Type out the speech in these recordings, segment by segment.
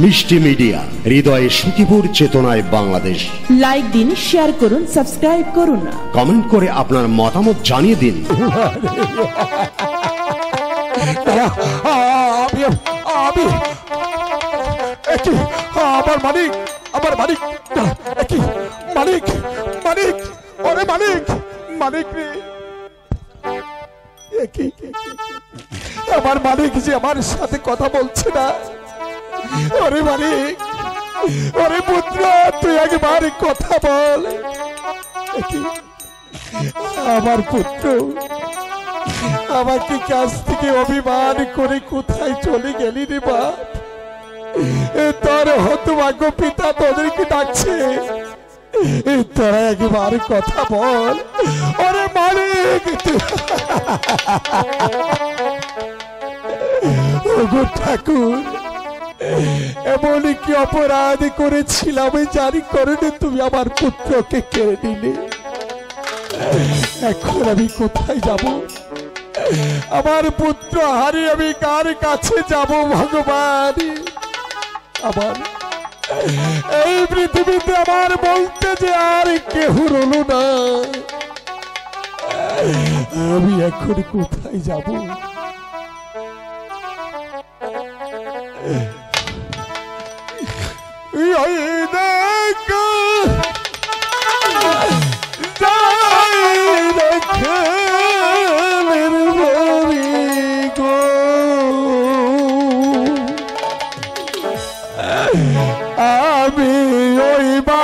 মিষ্টি মিডিয়া, হৃদয়ে সুখীপুর, চেতনায় বাংলাদেশ। লাইক দিন, শেয়ার করুন, সাবস্ক্রাইব করুন, কমেন্ট করে আপনার মতামত জানিয়ে দিন। আমার মালিক, আমার মালিক, মালিক, মালিক, ওরে মালিক, মালিক রে, আমার মালিক যে আমার সাথে কথা বলছে না। ওরে মালিক, ওরে পুত্র, তুই একবার কথা বল। আমার পুত্র আমাকে কাছ থেকে অভিমান করে কোথায় চলে গেলি রে বাপ? তোর হতভাগ্য পিতা তোদেরকে ডাকছে, তোরা একবার কথা বল। ওরে মালিক, ঠাকুর, এমন কি অপরাধ করেছিলাম জানি করে তুমি আমার পুত্রকে কেড়ে নিলে? এখন আমি কোথায় যাব? আমার পুত্র হারিয়ে আমি কার কাছে যাব ভগবান? আমার এই পৃথিবীতে আমার বলতে যে আর কেউ রইল না। আমি এখন কোথায় যাব? আমি ওই বা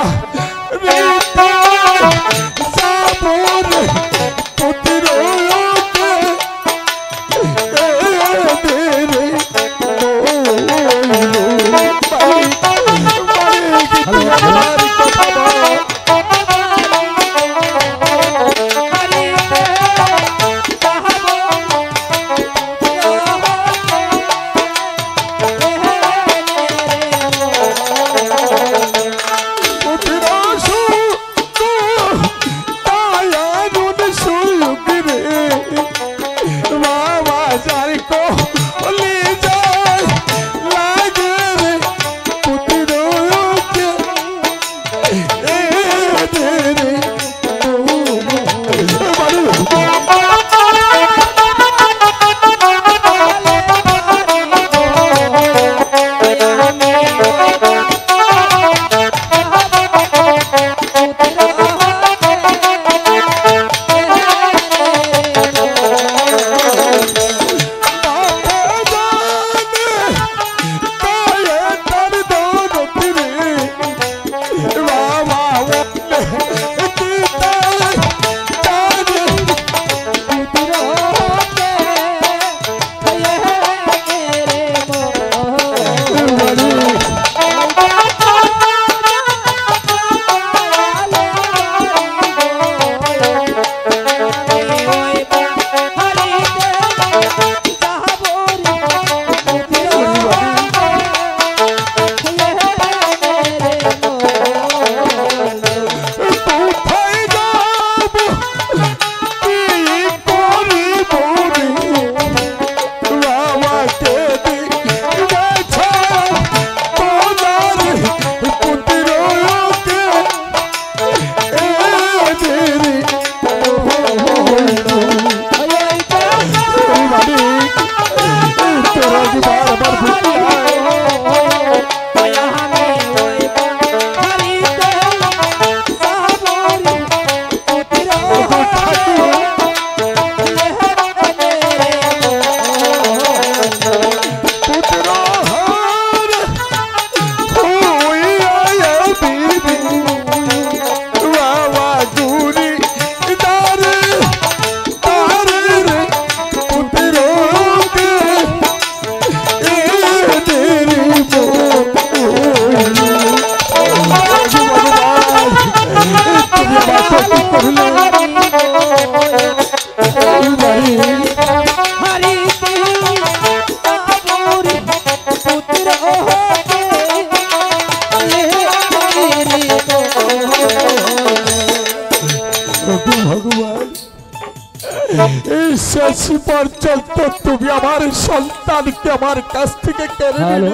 শেষ পর্যন্ত তুমি আমার সন্তানকে আমার কাছ থেকে কেড়ে নিলে।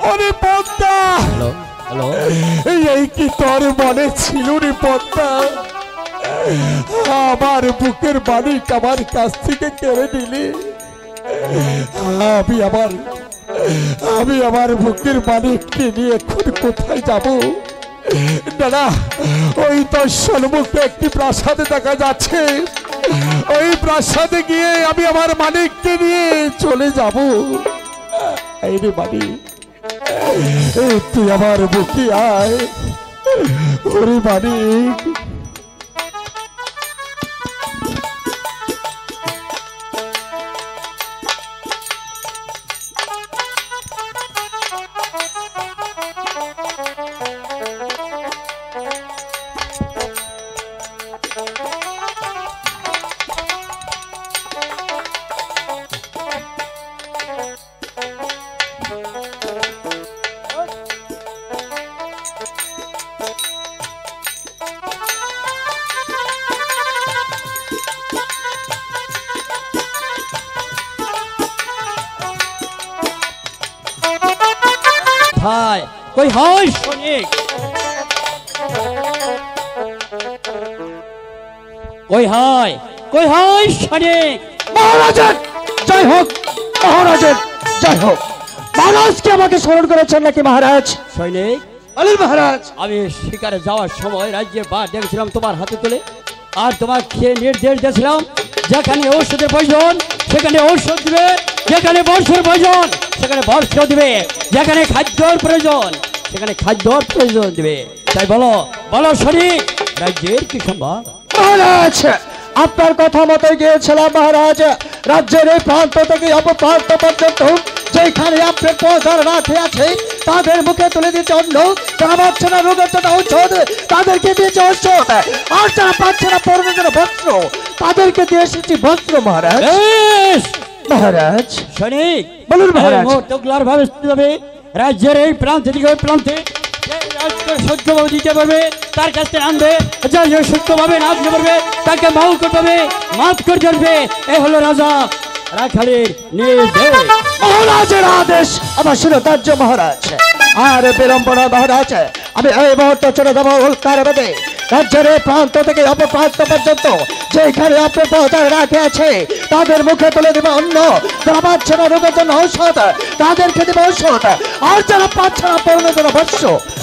ওরে পদ্মা, হ্যালো হ্যালো, এই কি তোর মনে ছিল রে পদ্মা? আমার বুকের মালিক আমার কাছ থেকে কেড়ে নিলি। আমি আমার বুকের মালিককে নিয়ে এখন কোথায় যাব? দাদা, ওই তো সম্মুখে একটি প্রাসাদে দেখা যাচ্ছে, ওই প্রাসাদে গিয়ে আমি আমার মালিককে নিয়ে চলে যাব। এই রে মালিক, তুই আমার বুকে আয়। ওরে মালিক, ভাই কই হয় সৈনিক? কই হয় সৈনিক? মহারাজের জয় হোক, মহারাজের জয় হোক। মহারাজকে আমাকে স্মরণ করেছেন নাকি মহারাজ? সৈনিক, বলুন মহারাজ। আমি শিকারে যাওয়ার সময় রাজ্যের বার দেখেছিলাম তোমার হাতে তুলে, আর তোমাকে নির্দেশ দিয়েছিলাম যেখানে ঔষধের প্রয়োজন সেখানে ঔষধ দিবে, যেখানে বর্ষের প্রয়োজন সেখানে বর্ষ দিবে, যেখানে খাদ্যর প্রয়োজন সেখানে খাদ্যর প্রয়োজন দিবে। তাই বলো বলো সৈনিক, রাজ্যের কি সম্ভব? মহারাজ, আপনার কথা মতো গিয়েছিলাম মহারাজ। রাজ্যের এই প্রান্ত থেকে অপর প্রান্ত পর্যন্ত যেখানে আপনার পৌঁছার রাখে আছে তাদের মুখে তুলে দিতে অন্য, যারা পাচ্ছে না রোগের জন্য ঔষধ তাদেরকে দিয়েছে ঔষধ, আর যারা পাচ্ছে না পড়বে জন্য বস্ত্র তাদেরকে দিয়ে এসেছি বস্ত্র মহারাজ। বেশ মহারাজ সৈনিক, বলুন মহারাজ। মুহূর্তগুলার ভাবে হবে রাজ্যের এই প্রান্তে থেকে ওই প্রান্তে সত্যভাবে দিতে পারবে তার কাছ থেকে আনবে, যে সত্যভাবে না দিতে পারবে তাকে মাউ করতে হবে, মাফ করতে পারবে। এ হলো রাজা রাখালের নির্দেশ। মহারাজের আদেশ আমার শিরোধার্য মহারাজ। আর বিড়ম্বনা মহারাজ, আমি এই মুহূর্তে চলে যাবো উল্কার বেদে। রাজ্যের এই প্রান্ত থেকে অপর প্রান্ত পর্যন্ত যেখানে আপনার পৌঁছার রাখে আছে তাদের মুখে তুলে দেবে অন্য, যারা পাচ্ছে না রোগের জন্য ঔষধ তাদেরকে দেবে ঔষধ, আর যারা পাচ্ছে না পড়ানোর জন্য বর্ষ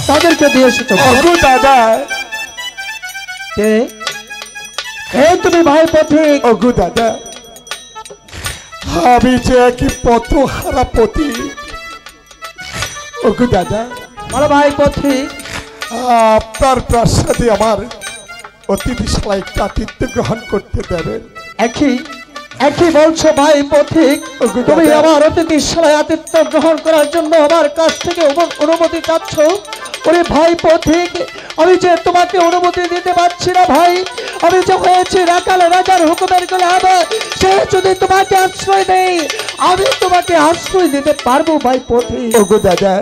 তাদেরকে দিয়ে এসেছে। দাদা, কে তুমি ভাই পথিক? ওগো দাদা, আমি যে কি পথ হারা পতি। ওগো দাদা, বলো ভাই পথিক। আপনার প্রাসাদে আমার অতিথিশালায় আতিথ্য গ্রহণ করতে দেবেন? একই বলছো ভাই পথিক? তুমি আমার অতিথিশালায় আতিথ্য গ্রহণ করার জন্য আমার কাছ থেকে অনুমতি চাচ্ছ? ওরে ভাই পথিক, আমি যে তোমাকে অনুমতি দিতে পারছি না ভাই। আমি যে হয়েছি রাখাল রাজার হুকুমের গোলাম, সে যদি তোমাকে আশ্রয় নেই আমি তোমাকে আশ্রয় দিতে পারবো ভাই পথিক। ওগো দাদা,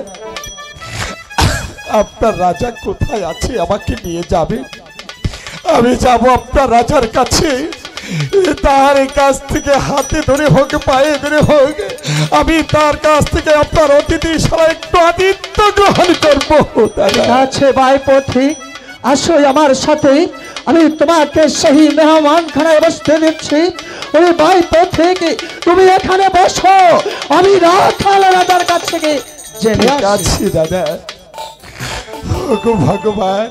আপনার রাজা কোথায় আছে আমাকে নিয়ে যাবে? আমি যাব আপনার রাজার কাছে, তার কাছ থেকে হাতে ধরে হোক পায়ে ধরে হোক আমি তার কাছ থেকে আপনার অতিথিশালায় একটু আতিথ্য গ্রহণ করবো। ঠিক আছে ভাই পথিক, আসো আমার সাথে, আমি তোমাকে সেই মেহমানখানায় বসতে দিচ্ছি। ওই ভাই পথিক, তুমি এখানে বসো, আমি রাখাল রাজার কাছ থেকে জেনে ঠিক আছে দাদা। ওগো ভগবান,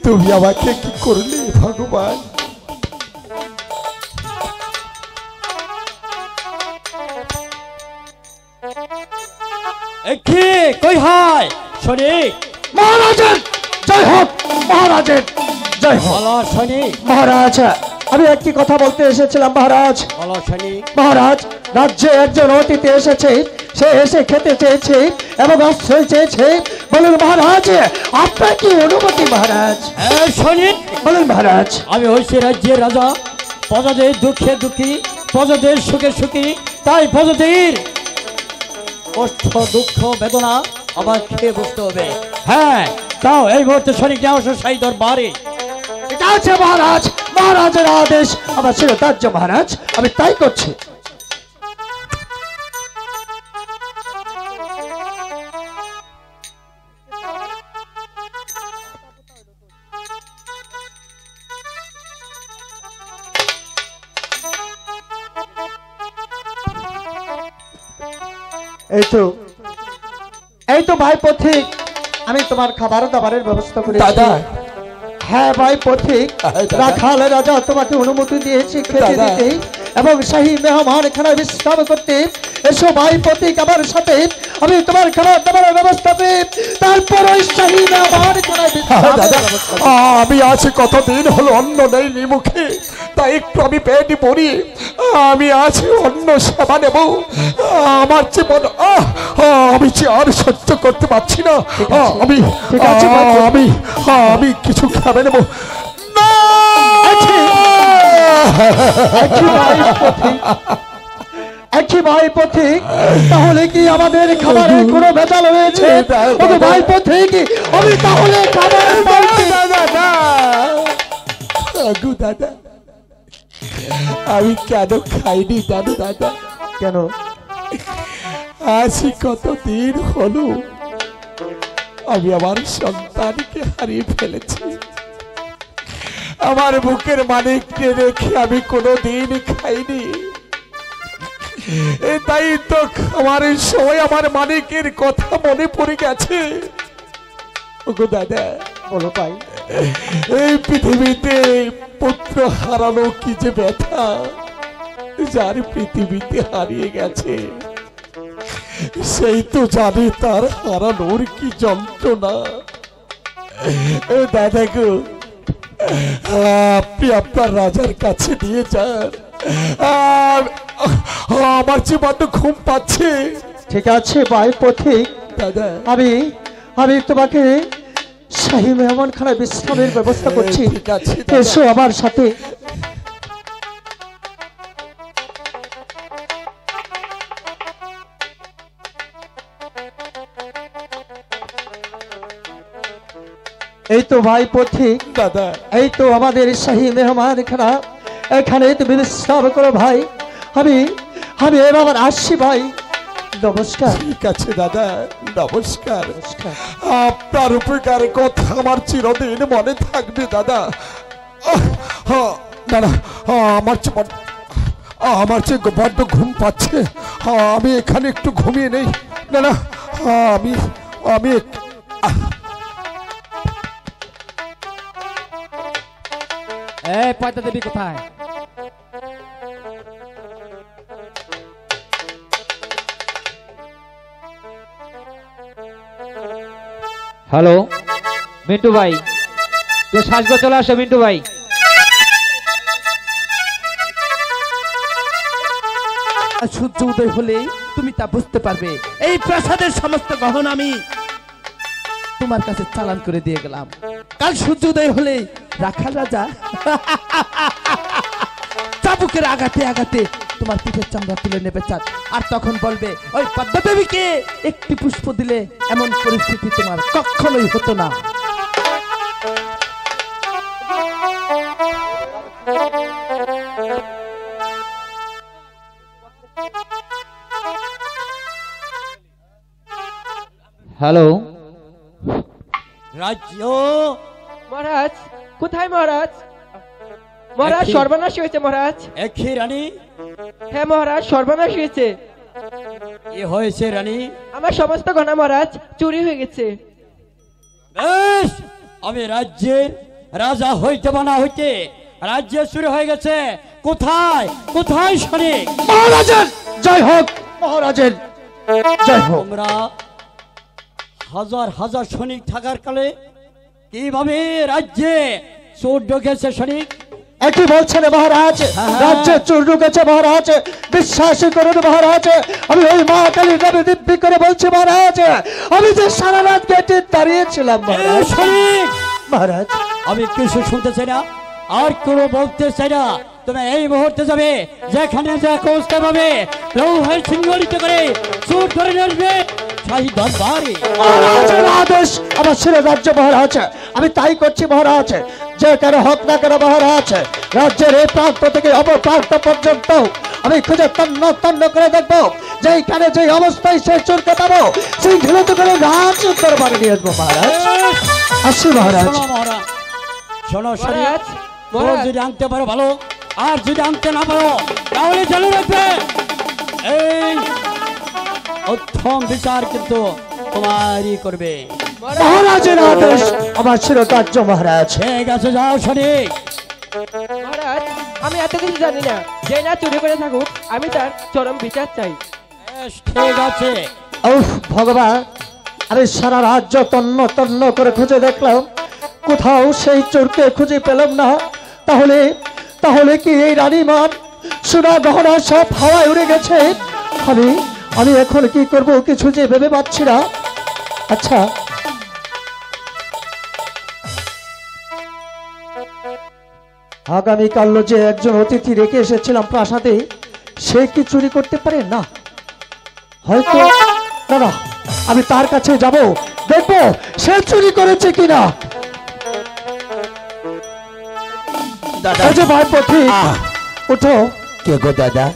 তুমি আমাকে কি করলে ভগবান? কই হয় সৈনিক? মহারাজের জয় হোক, মহারাজের জয় হোক। বলো সৈনিক, মহারাজ, আমি একটি কথা বলতে এসেছিলাম মহারাজ। বলো সৈনিক। মহারাজ, রাজ্যে একজন অতিথি এসেছে, সে এসে খেতে চেয়েছে এবং আশ্রয় চেয়েছে। বলুন মহারাজ, আপনার কি অনুমতি মহারাজ? সৈনিক, বলুন মহারাজ। আমি হয়েছি রাজ্যের রাজা, প্রজাদের দুঃখে দুঃখী, প্রজাদের সুখে সুখী, তাই প্রজাদের কষ্ট দুঃখ বেদনা আমার খেয়ে বুঝতে হবে। হ্যাঁ, তাও এই মুহূর্তে সৈনিক যাও সেই দরবারে। ঠিক আছে মহারাজ, মহারাজের আদেশ আমার শিরোধার্য মহারাজ, আমি তাই করছি। এই তো ভাই পথিক, আমি তোমার খাবার দাবারের ব্যবস্থা করেছি। দাদা হ্যাঁ ভাই পথিক, রাখাল রাজা তোমাকে অনুমতি দিয়েছি খেতে দিতে এবং শাহী মেহমান এখানে বিশ্রাম করতে। এসো ভাই পথিক আমার সাথে, আমি তোমার খাবার দাবারের ব্যবস্থা করি, তারপর ওই শাহী মেহমান এখানে আমি আছি কতদিন হলো অন্ন নেই মুখে, তাই একটু আমি পেট ভরি আমি আছি অন্য সেবা নেব। আমার জীবন আমি যে আর সহ্য করতে পারছি না। আমি কিছু খাবে নেব। একই ভাই পথিক, তাহলে কি আমাদের খাবারে কোনো ভেজাল রয়েছে? ভাই পথিক, আমি তাহলে খাবার দাদা আমি কেন খাইনি জানো দাদা? কেন? আছি কতদিন হলো আমি আমার সন্তানকে হারিয়ে ফেলেছি। আমার বুকের মানিককে রেখে আমি কোনোদিন খাইনি। তাই তো আমার সময় আমার মানিকের কথা মনে পড়ে গেছে। ওগো দাদা, বলো ভাই, এই পৃথিবীতে পুত্র হারানো কি যে ব্যথা, যার পৃথিবীতে হারিয়ে গেছে সেই তো জানে তার হারানোর কি যন্ত্রণা। দাদা গো, আপনি আপনার রাজার কাছে দিয়ে যান, আমার যে বড্ড ঘুম পাচ্ছে। ঠিক আছে ভাই পথিক, দাদা আমি তোমাকে শাহী মেহমান খানায় বিশ্রামের ব্যবস্থা করছি। ঠিক আছে, এসো আমার সাথে। এই তো ভাই পথিক, দাদা এই তো আমাদের শাহী মেহমান খানা, এখানে তুমি বিশ্রাম করো ভাই। আমি এবার আসছি ভাই, নমস্কার। ঠিক আছে দাদা, নমস্কার। নমস্কার। আপনার উপকার কথা আমার চিরদিন মনে থাকবে দাদা। দাদা আমার যে বড্ড ঘুম পাচ্ছে, আমি এখানে একটু ঘুমিয়ে নেই। না আমি পয়তা দেবী কোথায়? হ্যালো মিন্টু ভাই, তো সাজগো চলে আসো মিন্টু ভাই। সূর্য উদয় হলে তুমি তা বুঝতে পারবে। এই প্রাসাদের সমস্ত গহনা আমি তোমার কাছে চালান করে দিয়ে গেলাম। কাল সূর্য উদয় হলে রাখাল রাজা চাবুকের আঘাতে আঘাতে তোমার পিঠের চামড়া তুলে নেবে চাঁদ, আর তখন বলবে ওই পদ্মা দেবীকে একটি পুষ্প দিলে এমন পরিস্থিতি তোমার কখনোই হতো না। হ্যালো রাজ্য মহারাজ, কোথায় মহারাজ? মহারাজ সর্বনাশ হয়েছে মহারাজ। একই রানী? হ্যাঁ মহারাজ, সর্বনাশ হয়েছে। কি হয়েছে রানী? আমার সমস্ত গহনা মহারাজ চুরি হয়ে গেছে। বেশ, আমি রাজ্যের রাজা হইতে বা না হইতে রাজ্যে চুরি হয়ে গেছে। কোথায় কোথায় শুনি? মহারাজের জয় হোক, মহারাজের জয় হোক। তোমরা হাজার হাজার সৈনিক থাকার কালে কিভাবে রাজ্যে চোর ঢুকেছে সৈনিক? একই বলছেন মহারাজ, রাজ্যে চোর ঢুকেছে মহারাজ। বিশ্বাস করুন মহারাজ, আমি ওই মা কালীর নামে দিব্যি করে বলছি মহারাজ, আমি যে সারা রাত গেটে দাঁড়িয়েছিলাম মহারাজ। সৈনিক, মহারাজ আমি কিছু শুনতে চাই না, আর কোনো বলতে চাই না। তুমি এই মুহূর্তে যাবে, যেখানে যা কৌশতে পাবে লৌহের সিংহলিত করে চোর ধরে নিয়ে আসবে শাহী দরবারে। মহারাজের আদেশ আমার ছেলে রাজ্য মহারাজ, আমি তাই করছি মহারাজ। যে কেন হোক না কেন মহারাজ, রাজ্যের এই প্রান্ত থেকে অপর প্রান্ত পর্যন্ত আমি খুঁজে তন্ন তন্ন করে দেখবো, যেখানে যে অবস্থায় সেই চোরকে পাবো সেই ঘিরত করে রাজ দরবারে নিয়ে আসবো মহারাজ। আসি মহারাজ। শোনো মহারাজ, শোনো সৈনিক, মহারাজ, তোমরা মহারাজ। যদি আনতে পারো ভালো, আর যদি আনতে না পারো তাহলে জেলে রাখবে। এই উত্তম বিচার কিন্তু তোমারই করবে। মহারাজের আদেশ আমার শিরোধার্য মহারাজ। ঠিক আছে, যাও সঠিক। মহারাজ আমি এত কিছু জানি না, যে না চুরি করে থাকুক আমি তার চরম বিচার চাই। বেশ, ঠিক আছে। উফ ভগবান, আমি সারা রাজ্য তন্ন তন্ন করে খুঁজে দেখলাম, কোথাও সেই চোরকে খুঁজে পেলাম না। তাহলে তাহলে কি এই রানীমান সোনা গহনা সব হাওয়ায় উড়ে গেছে? আমি আমি এখন কি করব কিছু যে ভেবে পাচ্ছি না। আচ্ছা, আগামীকাল যে একজন অতিথি রেখে এসেছিলাম প্রাসাদে, সে কি চুরি করতে পারে? না, হয়তো না না, আমি তার কাছে যাব, দেখবো সে চুরি করেছে কিনা। ভাই পথি, উঠো। কে গো দাদা?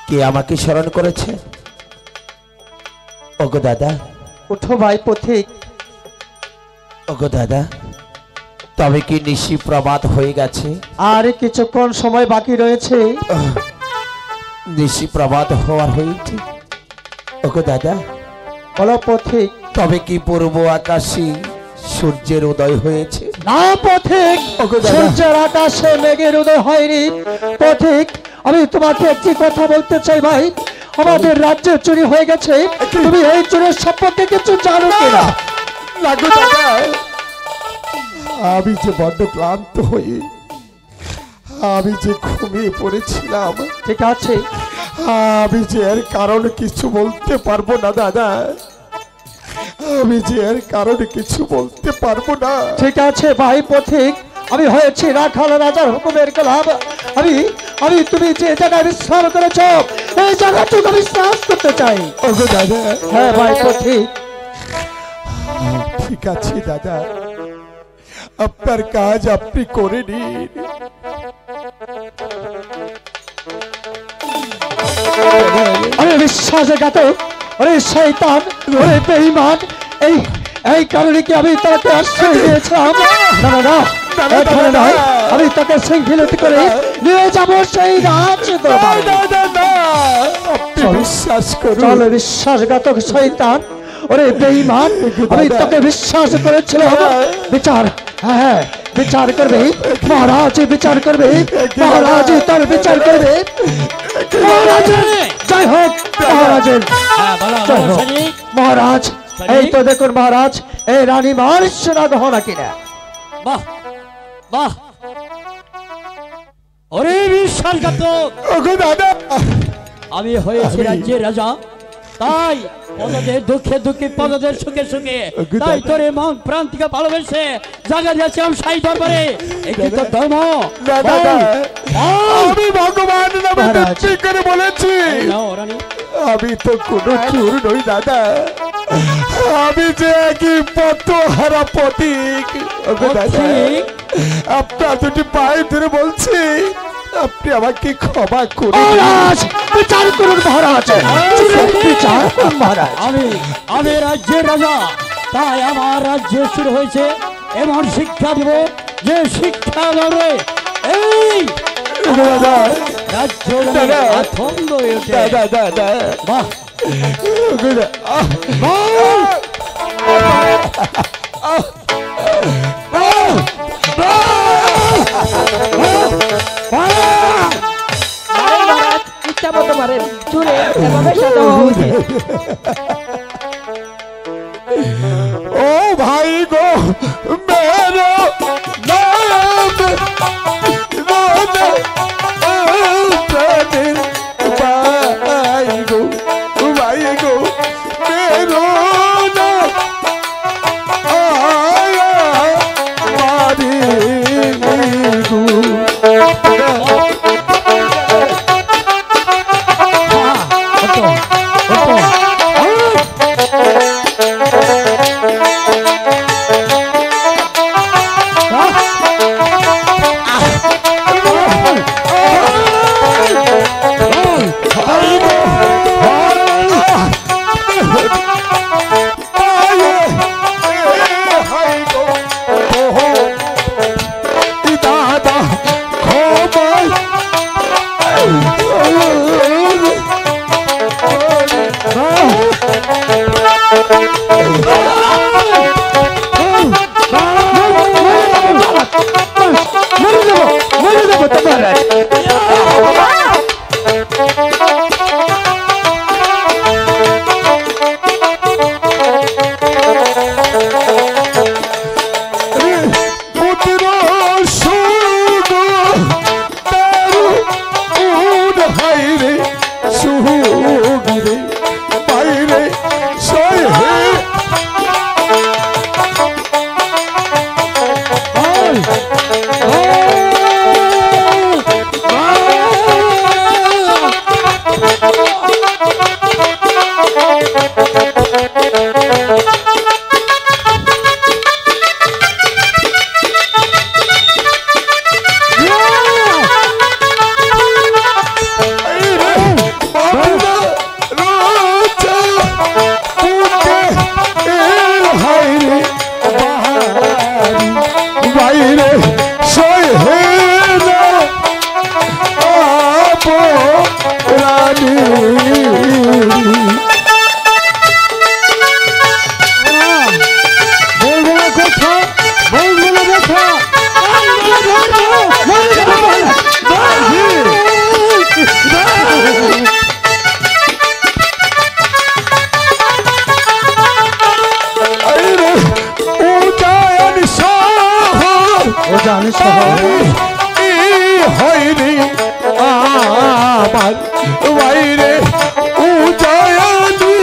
কে আমাকে স্মরণ করেছে? ওগো দাদা, উঠো ভাই পথিক। ওগো দাদা, তবে কি নিশি প্রমাদ হয়ে গেছে? আর কিছুক্ষণ সময় বাকি রয়েছে। নিশি প্রমাদ হওয়ার হয়েছে। ওগো দাদা, বলো পথিক। তবে কি পূর্ব আকাশে সূর্যের উদয় হয়েছে? না পথিক, ওগো দাদা। সূর্যের আকাশে মেঘের উদয় হয়নি। পথিক, আমি তোমাকে একটি কথা বলতে চাই ভাই, আমাদের রাজ্যে চুরি হয়ে গেছে। তুমি এই চুরির সম্পর্কে কিছু জানো কিনা? লাগো দাদা, আমি যে বড্ড ক্লান্ত হয়ে আমি যে ঘুমিয়ে পড়েছিলাম। ঠিক আছে, আমি যে এর কারণ কিছু বলতে পারবো না দাদা, আমি যে এর কারণ কিছু বলতে পারবো না। ঠিক আছে ভাই পথিক, আমি হয়েছি রাখাল রাজার হুকুমের গোলাম। আমি আমি তুমি যে জায়গায় বিশ্রাম করেছ এই জায়গাটুকু আমি শ্বাস করতে চাই। ওগো দাদা। হ্যাঁ ভাই পথিক। ঠিক আছে দাদা, আপনার কাজ আপনি করে নিন। আরে বিশ্বাসঘাতক, ওরে শয়তান, ওরে বেঈমান, এই এই কারণে কি আমি তাকে আশ্রয় দিয়েছিলাম? না না না, এখানে নয়, আমি তাকে শৃঙ্খলিত করে নিয়ে যাব সেই রাজ দরবারে। বিশ্বাস করুন। চলো বিশ্বাসঘাতক শয়তান, ওরে বেঈমান, আমি তোকে বিশ্বাস করেছিলাম। বিচার, হ্যাঁ হ্যাঁ, বিচার করবে মহারাজ, বিচার করবে মহারাজ, তার বিচার করবে মহারাজ। জয় হোক মহারাজের, হ্যাঁ, বলো, জয় বলো, হোক সঠিক। মহারাজ। এই তো দেখুন মহারাজ, এই রানী মার সোনা গহনা কিনা। বাহ বাহ, ওরে বিশ্বাসঘাতক, ওগো দাদা, আমি হয়েছি রাজ্যের রাজা, তাই পদদের দুঃখে দুঃখে পদদের সুখে সুখে, তাই তোরে মন প্রাণ থেকে ভালোবেসে জায়গা দিয়েছিলাম সাই দরবারে। একটি তো ধর্ম। না দাদা, বল। আমি ভগবান নামে মহারাজ। সত্যি করে বলেছি, নাও, রানী। আমি তো কোনো চোর নই দাদা, আমি যে একই পথহারা পথিক। ওগো দাদা, পথিক? আপনার দুটি পায়ে ধরে বলছি, আপনি আমাকে ক্ষমা করুন। মহারাজ বিচার করুন মহারাজ, বিচার করুন মহারাজ। আমি রাজ্যের রাজা, তাই আমার রাজ্যে শুরু হয়েছে এমন শিক্ষা দিব যে শিক্ষা দেবে এই দাদা, রাজ্য দাদা। আতঙ্ক হয়ে ওঠে। দাদা দাদা, বাহ, ওগো দাদা, মারেন মহারাজ, ইচ্ছা মতো মারেন, চুরে এভাবে সাজা হওয়া উচিত। ও ভাই গো, মেরো নাম প্রাণের ভাই গো, ভাই গো, মেরো নাম মারি গো। জানি শহর হয়নি আমার বাইরে উজয়নি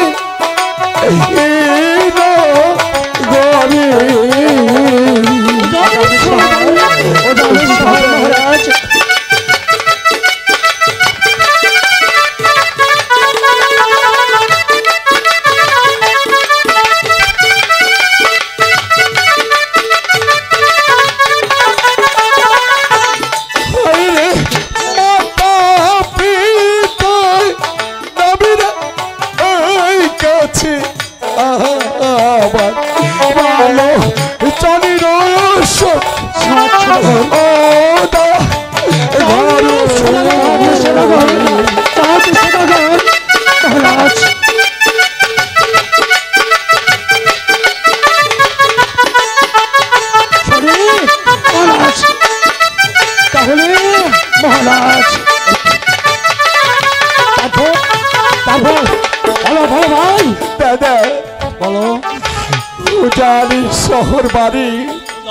মহারাজ তাহলে মহারাজ তারপর বলো বলো ভাই দাদা বলো উজানির শহর বাড়ি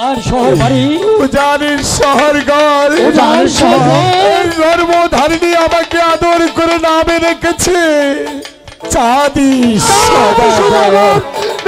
আর শহর বাড়ি উজানির শহর ঘর উজানির শহর। গর্ভধারিণী আমাকে আদর করে নামে রেখেছে চাঁদি সদাগর